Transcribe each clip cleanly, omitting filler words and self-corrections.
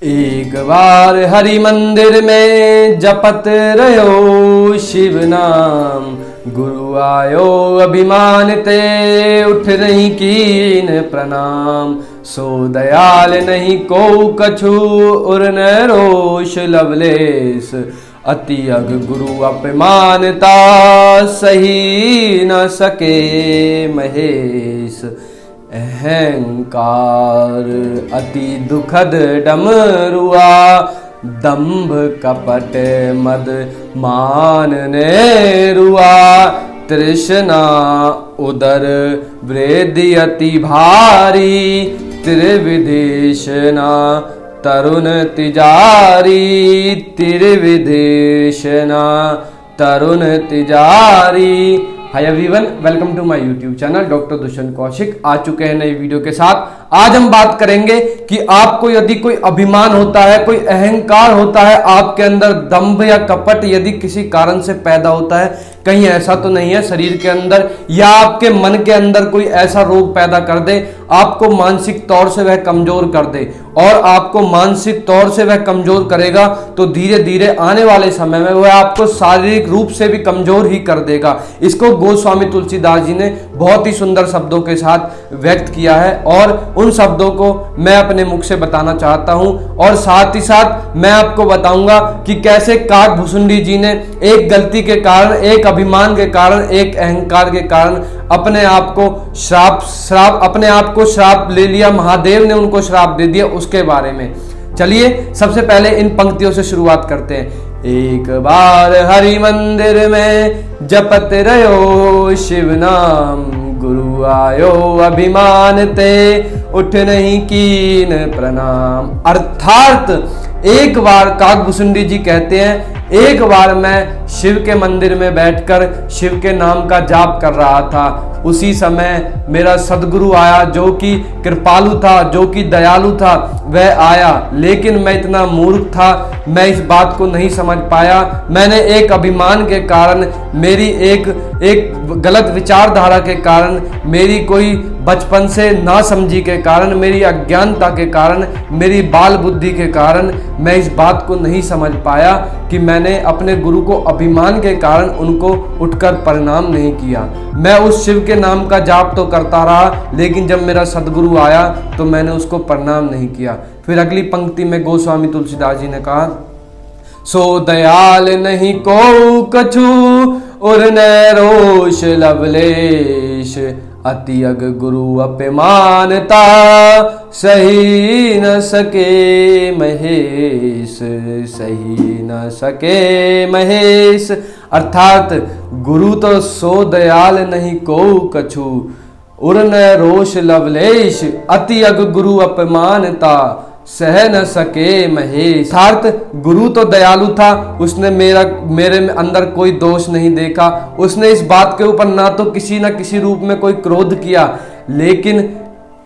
एक बार हरि मंदिर में जपत रहो शिव नाम, गुरु आयो अभिमान ते उठ नहीं कीन प्रणाम। सो दयाल नहीं को कछु उर न रोष लवलेश, अति अग गुरु अपमानता सही न सके महेश। अहंकार अति दुखद डमरुआ, दंभ कपट मद मान ने रुआ। तृष्णा उदर वृद्धि अति भारी, त्रिविदेशना तरुण तिजारी। त्रिविदेशना तरुण तिजारी। Hi everyone, welcome to my YouTube channel doctor Dushyant Kaushik. आ चुके हैं नई वीडियो के साथ। आज हम बात करेंगे कि आपको यदि कोई अभिमान होता है, कोई अहंकार होता है, आपके अंदर दंभ या कपट यदि किसी कारण से पैदा होता है, कहीं ऐसा तो नहीं है शरीर के अंदर या आपके मन के अंदर कोई ऐसा रोग पैदा कर दे, आपको मानसिक तौर से वह कमजोर कर दे। और आपको मानसिक तौर से वह कमजोर करेगा तो धीरे धीरे आने वाले समय में वह आपको शारीरिक रूप से भी कमजोर ही कर देगा। इसको गोस्वामी तुलसीदास जी ने बहुत ही सुंदर शब्दों के साथ व्यक्त किया है और उन शब्दों को मैं अपने मुख से बताना चाहता हूं। और साथ ही साथ मैं आपको बताऊंगा कि कैसे काकभुसुंडी जी ने एक गलती के कारण, एक अभिमान के कारण, एक अहंकार के कारण अपने आप को श्राप ले लिया। महादेव ने उनको श्राप दे दिया। उसके बारे में चलिए सबसे पहले इन पंक्तियों से शुरुआत करते हैं। एक बार हरि मंदिर में जपत रहो शिव नाम, गुरु आयो अभिमान ते उठ नहीं कीन प्रणाम। अर्थात एक बार काकभुसुंडी जी कहते हैं, एक बार मैं शिव के मंदिर में बैठकर शिव के नाम का जाप कर रहा था। उसी समय मेरा सदगुरु आया जो कि कृपालु था, जो कि दयालु था, वह आया। लेकिन मैं इतना मूर्ख था, मैं इस बात को नहीं समझ पाया। मैंने एक अभिमान के कारण, मेरी एक गलत विचारधारा के कारण, मेरी कोई बचपन से नासमझी के कारण, मेरी अज्ञानता के कारण, मेरी बाल बुद्धि के कारण मैं इस बात को नहीं समझ पाया कि मैंने अपने गुरु को अभिमान के कारण उनको उठकर प्रणाम नहीं किया। मैं उस शिव के नाम का जाप तो करता रहा, लेकिन जब मेरा सदगुरु आया तो मैंने उसको प्रणाम नहीं किया। फिर अगली पंक्ति में गोस्वामी तुलसीदास जी ने कहा, सो दयाल नहीं को कछु उर न रोष लवलेश, अति अग गुरु अपमानता सही न सके महेश। सही न सके महेश अर्थात गुरु तो सो दयाल नहीं को कछु उर न रोष लवलेश, अति अग गुरु अपमानता सह न सके महेश। अर्थात गुरु तो दयालु था, उसने मेरे अंदर कोई दोष नहीं देखा। उसने इस बात के ऊपर ना तो किसी न किसी रूप में कोई क्रोध किया, लेकिन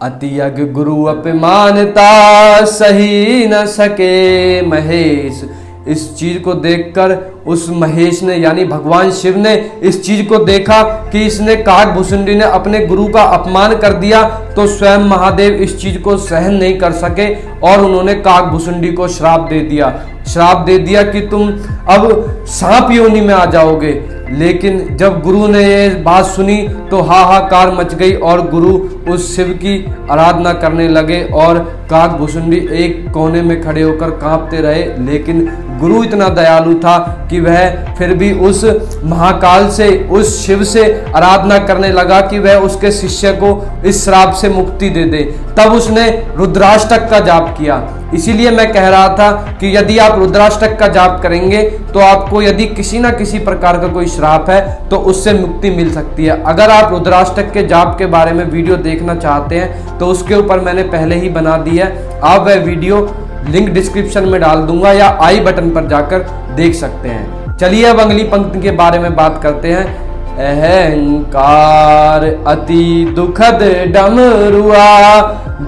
अति अग गुरु अपमानता सही न सके महेश। इस चीज को देखकर उस महेश ने यानी भगवान शिव ने इस चीज को देखा कि इसने काकभुसुंडी ने अपने गुरु का अपमान कर दिया, तो स्वयं महादेव इस चीज को सहन नहीं कर सके और उन्होंने काकभुसुंडी को श्राप दे दिया कि तुम अब सांप योनि में आ जाओगे। लेकिन जब गुरु ने ये बात सुनी तो हाहाकार मच गई और गुरु उस शिव की आराधना करने लगे और काकभुसुंडी एक कोने में खड़े होकर कांपते रहे। लेकिन गुरु इतना दयालु था कि वह फिर भी उस महाकाल से, उस शिव से आराधना करने लगा कि वह उसके शिष्य को इस श्राप से मुक्ति दे दे। तब उसने रुद्राष्टक का जाप किया। इसीलिए मैं कह रहा था कि यदि आप रुद्राष्टक का जाप करेंगे तो आपको यदि किसी ना किसी प्रकार का कोई श्राप है तो उससे मुक्ति मिल सकती है। अगर आप रुद्राष्टक के जाप के बारे में वीडियो देखना चाहते हैं तो उसके ऊपर मैंने पहले ही बना दी है, आप वह वीडियो लिंक डिस्क्रिप्शन में डाल दूंगा या आई बटन पर जाकर देख सकते हैं। चलिए अब अगली पंक्ति के बारे में बात करते हैं। अहंकार अति दुखद डमरुआ,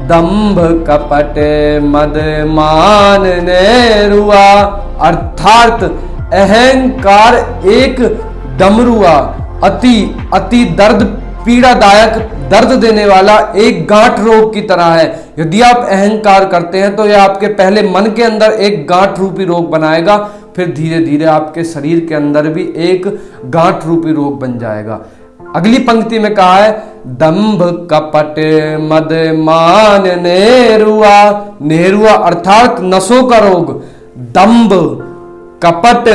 दंभ कपट मद मान ने रुआ। अर्थात अहंकार एक डमरुआ, अति दर्द पीड़ादायक दर्द देने वाला एक गांठ रोग की तरह है। यदि आप अहंकार करते हैं तो यह आपके पहले मन के अंदर एक गांठ रूपी रोग बनाएगा, फिर धीरे धीरे आपके शरीर के अंदर भी एक गांठ रूपी रोग बन जाएगा। अगली पंक्ति में कहा है, दंभ कपट मद मान नेरुआ। नेरुआ अर्थात नसों का रोग। दंभ, कपट,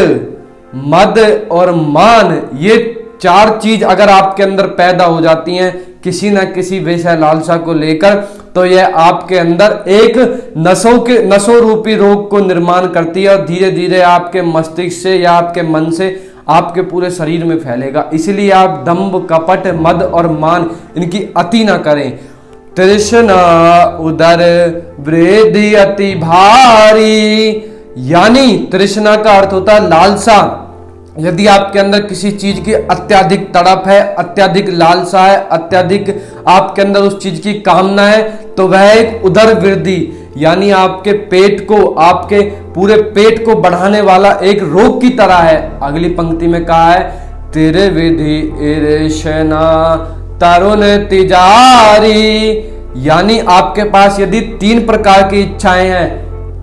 मद और मान, ये चार चीज अगर आपके अंदर पैदा हो जाती हैं किसी न किसी विषय लालसा को लेकर, तो यह आपके अंदर एक नसों रूपी रोग को निर्माण करती है और धीरे धीरे आपके मस्तिष्क से या आपके मन से आपके पूरे शरीर में फैलेगा। इसलिए आप दंभ, कपट, मद और मान इनकी अति ना करें। तृष्णा उदर वृद्धि अति भारी, यानी तृष्णा का अर्थ होता है लालसा। यदि आपके अंदर किसी चीज की अत्यधिक तड़प है, अत्यधिक लालसा है, अत्यधिक आपके अंदर उस चीज की कामना है, तो वह एक उदर वृद्धि यानी आपके पेट को, आपके पूरे पेट को बढ़ाने वाला एक रोग की तरह है। अगली पंक्ति में कहा है, तेरे विधि ईर्षना तरुण तिजारी, यानी आपके पास यदि 3 प्रकार की इच्छाएं हैं,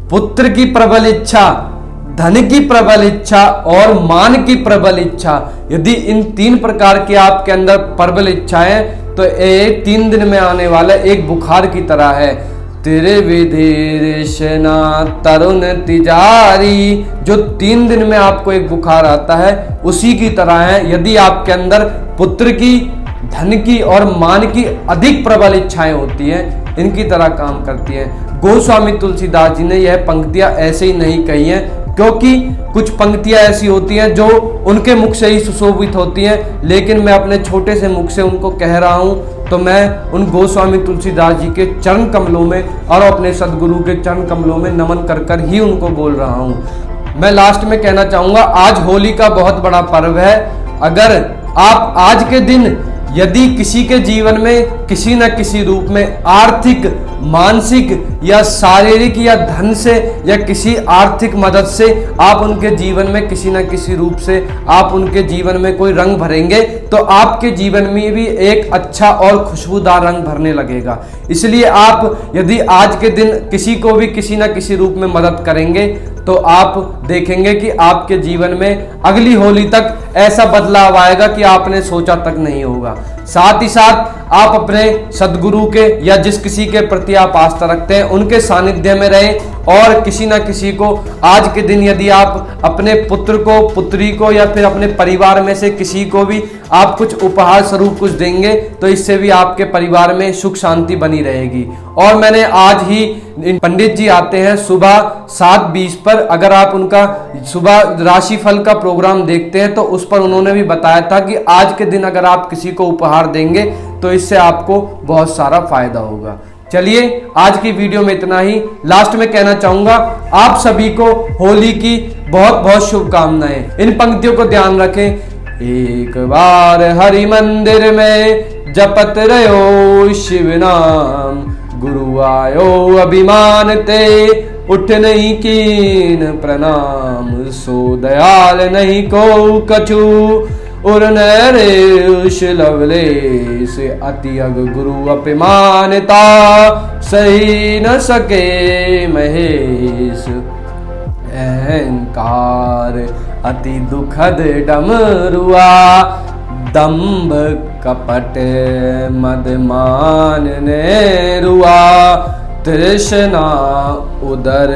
पुत्र की प्रबल इच्छा, धन की प्रबल इच्छा और मान की प्रबल इच्छा, यदि इन 3 प्रकार की आपके अंदर प्रबल इच्छाएं, तो ये 3 दिन में आने वाला एक बुखार की तरह है। तेरे विधिना तरुण तिजारी, जो 3 दिन में आपको एक बुखार आता है उसी की तरह है। यदि आपके अंदर पुत्र की, धन की और मान की अधिक प्रबल इच्छाएं होती हैं, इनकी तरह काम करती हैं। गोस्वामी तुलसीदास जी ने यह पंक्तियां ऐसे ही नहीं कही हैं, क्योंकि कुछ पंक्तियां ऐसी होती हैं जो उनके मुख से ही सुशोभित होती हैं, लेकिन मैं अपने छोटे से मुख से उनको कह रहा हूं, तो मैं उन गोस्वामी तुलसीदास जी के चरण कमलों में और अपने सदगुरु के चरण कमलों में नमन कर कर ही उनको बोल रहा हूं। मैं लास्ट में कहना चाहूंगा, आज होली का बहुत बड़ा पर्व है। अगर आप आज के दिन यदि किसी के जीवन में किसी न किसी रूप में आर्थिक, मानसिक या शारीरिक या धन से या किसी आर्थिक मदद से आप उनके जीवन में किसी न किसी रूप से आप उनके जीवन में कोई रंग भरेंगे, तो आपके जीवन में भी एक अच्छा और खुशबूदार रंग भरने लगेगा। इसलिए आप यदि आज के दिन किसी को भी किसी न किसी रूप में मदद करेंगे, तो आप देखेंगे कि आपके जीवन में अगली होली तक ऐसा बदलाव आएगा कि आपने सोचा तक नहीं होगा। साथ ही साथ आप अपने सदगुरु के या जिस किसी के प्रति आप आस्था रखते हैं उनके सानिध्य में रहें, और किसी ना किसी को आज के दिन यदि आप अपने पुत्र को, पुत्री को या फिर अपने परिवार में से किसी को भी आप कुछ उपहार स्वरूप कुछ देंगे, तो इससे भी आपके परिवार में सुख शांति बनी रहेगी। और मैंने आज ही पंडित जी आते हैं सुबह 7:20 पर, अगर आप उनका सुबह राशिफल का प्रोग्राम देखते हैं तो उस पर उन्होंने भी बताया था कि आज के दिन अगर आप किसी को उपहार देंगे तो इससे आपको बहुत सारा फायदा होगा। चलिए आज की वीडियो में इतना ही। लास्ट में कहना चाहूंगा, आप सभी को होली की बहुत बहुत शुभकामनाएं। इन पंक्तियों को ध्यान रखें। एक बार हरि मंदिर में जपत रहो शिव नाम, गुरु आयो अभिमान ते उठ नहीं कीन प्रणाम, सो दयाल नहीं को कछु उर नरेश लवलेश, अति अग गुरु अभिमानता सही न सके महेश, अहंकार अति दुखद डमरुआ, दंभ कपट मद मान नेरुआ, तृष्णा उदर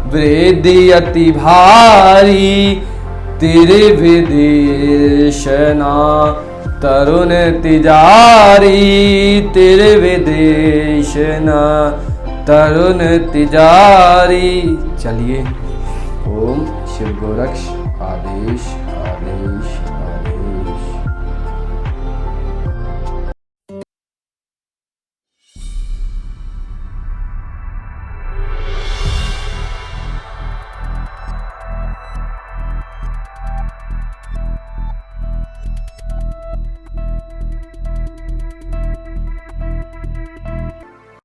वृद्धि अति भारी, तेरे विदेशना तरुण तिजारी, तेरे विदेशना तरुण तिजारी। चलिए, ओम शिव गोरक्ष आदेश।